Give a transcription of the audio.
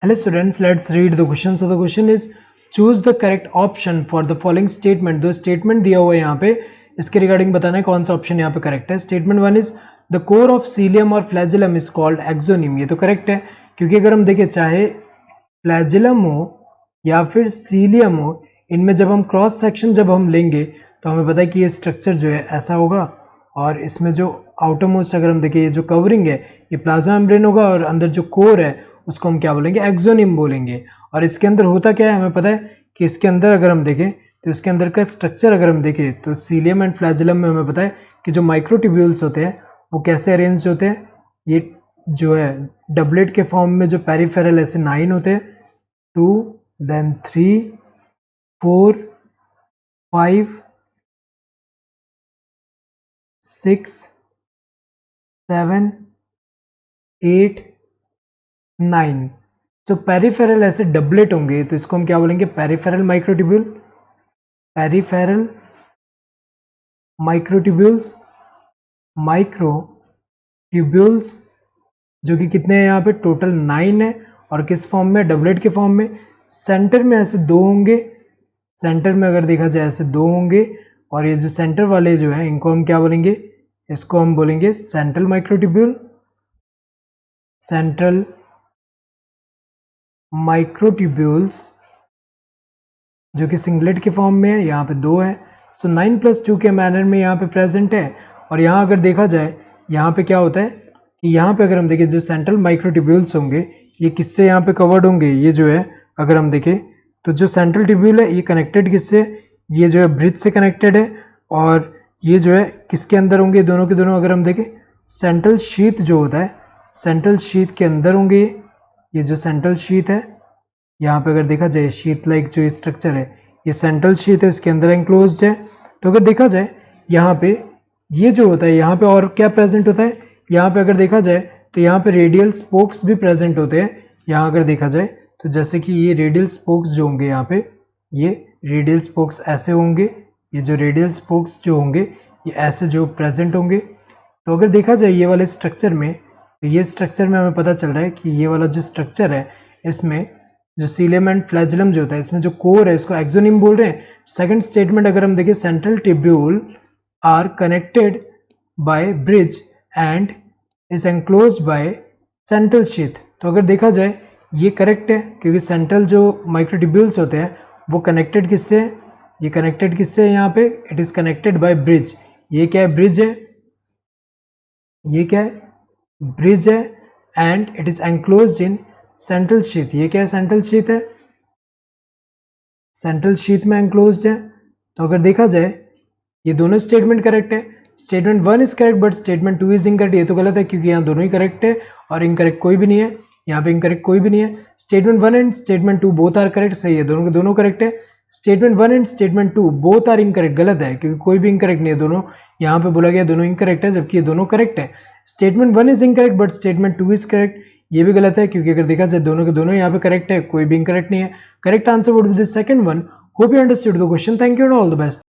Hello students, let's read the question. So the question is choose the correct option for the following statement. दो statement दिया हुआ है यहाँ पे, इसके रिगार्डिंग बताना है कौन सा ऑप्शन यहाँ पे करेक्ट है. Statement one is the core of cilium और फ्लैजिलम इज कॉल्ड एक्सोनिम. ये तो करेक्ट है क्योंकि अगर हम देखें चाहे फ्लैजिलम हो या फिर सीलियम हो, इनमें जब हम क्रॉस सेक्शन जब हम लेंगे तो हमें पता है कि ये स्ट्रक्चर जो है ऐसा होगा और इसमें जो आउटर मोस्ट अगर हम देखें ये जो कवरिंग है ये प्लाज्मा मेम्ब्रेन होगा और अंदर जो कोर है उसको हम क्या बोलेंगे, एक्सोनिम बोलेंगे. और इसके अंदर होता क्या है हमें पता है कि इसके अंदर अगर हम देखें तो इसके अंदर का स्ट्रक्चर अगर हम देखें तो सीलियम एंड फ्लैजिलम में हमें पता है कि जो माइक्रोट्यूब्यूल्स होते हैं वो कैसे अरेंज होते हैं. ये जो है डबलेट के फॉर्म में जो पेरिफेरल ऐसे 9 होते हैं, 2 देन 3 4 5 6 7 8 9. तो पेरिफेरल ऐसे डबलेट होंगे तो इसको हम क्या बोलेंगे, peripheral microtubule. Peripheral microtubules, microtubules जो कि कितने हैं यहाँ पे टोटल 9 है और किस फॉर्म में, डबलेट के फॉर्म में. सेंटर में ऐसे 2 होंगे, सेंटर में अगर देखा जाए ऐसे 2 होंगे और ये जो सेंटर वाले जो हैं इनको हम क्या बोलेंगे, इसको हम बोलेंगे सेंट्रल माइक्रोट्यूब्यूल. सेंट्रल माइक्रोट्यूब्यूल्स जो कि सिंगलेट के फॉर्म में है, यहाँ पे 2 है. सो 9+2 के मैनर में यहाँ पे प्रेजेंट है. और यहाँ अगर देखा जाए यहाँ पे क्या होता है कि यहाँ पे अगर हम देखें जो सेंट्रल माइक्रोट्यूब्यूल्स होंगे ये किससे यहाँ पे कवर्ड होंगे, ये जो है अगर हम देखें तो जो सेंट्रल ट्यूब्यूल है ये कनेक्टेड किससे, ये जो है ब्रिज से कनेक्टेड है. और ये जो है किसके अंदर होंगे, दोनों के दोनों अगर हम देखें सेंट्रल शीथ जो होता है, सेंट्रल शीथ के अंदर होंगे. ये जो सेंट्रल शीथ है यहाँ पे अगर देखा जाए शीथ लाइक जो स्ट्रक्चर है ये सेंट्रल शीथ है, इसके अंदर एंक्लोज्ड है. तो अगर देखा जाए यहाँ पे ये जो होता है यहाँ पे और क्या प्रेजेंट होता है, यहाँ पे अगर देखा जाए तो यहाँ पे रेडियल स्पोक्स भी प्रेजेंट होते हैं. यहाँ अगर देखा जाए तो जैसे कि ये रेडियल स्पोक्स जो होंगे यहाँ पे, ये रेडियल स्पोक्स ऐसे होंगे, ये जो रेडियल स्पोक्स जो होंगे ये ऐसे जो प्रेजेंट होंगे. तो अगर देखा जाए ये वाले स्ट्रक्चर में, तो ये स्ट्रक्चर में हमें पता चल रहा है कि ये वाला जो स्ट्रक्चर है इसमें जो सीलियम एंड फ्लैजिलम जो होता है इसमें जो कोर है इसको एक्सोनिम बोल रहे हैं. सेकंड स्टेटमेंट अगर हम देखें central tubule are connected by bridge and is enclosed by central sheath. तो अगर देखा जाए ये करेक्ट है क्योंकि सेंट्रल जो माइक्रोट्यूब्यूल्स होते हैं वो कनेक्टेड किससे है, ये कनेक्टेड किससे है यहाँ पे, it is connected by bridge. ये क्या है, ब्रिज है, ये क्या है, ब्रिज है. And it is enclosed in central sheath. ये क्या है, सेंट्रल शीथ है, सेंट्रल शीथ में एंक्लोज्ड है. तो अगर देखा जाए ये दोनों स्टेटमेंट करेक्ट है. Statement 1 is correct but statement 2 is incorrect. ये तो गलत है क्योंकि यहाँ दोनों ही करेक्ट है और इनकरेक्ट कोई भी नहीं है, यहाँ पे इनकरेक्ट कोई भी नहीं है. Statement 1 and statement 2 both are correct, सही है, दोनों के दोनों करेक्ट है. Statement 1 and statement 2 both are incorrect, गलत है क्योंकि कोई भी इनकरेक्ट नहीं है, दोनों यहाँ पे बोला गया दोनों इनकरेक्ट है जबकि ये दोनों करेक्ट है. Statement 1 is incorrect but statement 2 is correct, ये भी गलत है क्योंकि अगर देखा जाए दोनों के दोनों यहाँ पे करेक्ट है, कोई भी इनकरेक्ट नहीं है. Correct answer would be the second one. Hope you understood the question. Thank you and all the best.